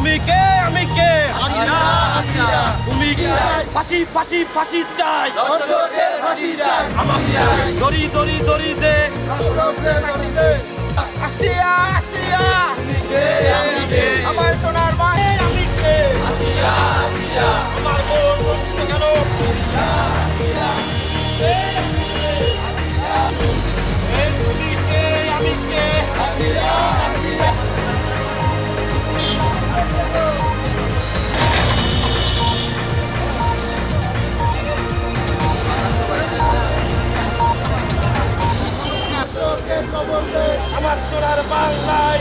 তুমি কে আমি কে তুমি ফাঁসি ফাঁসি ফাঁসি চাই দড়ি দড়ি দড়ি দে আসিয়া আসিয়া আমার সোনার ভাই আমি কে আমার বোন বলছে কেন তুমি কে আমি কে আমার সোনার বাংলায়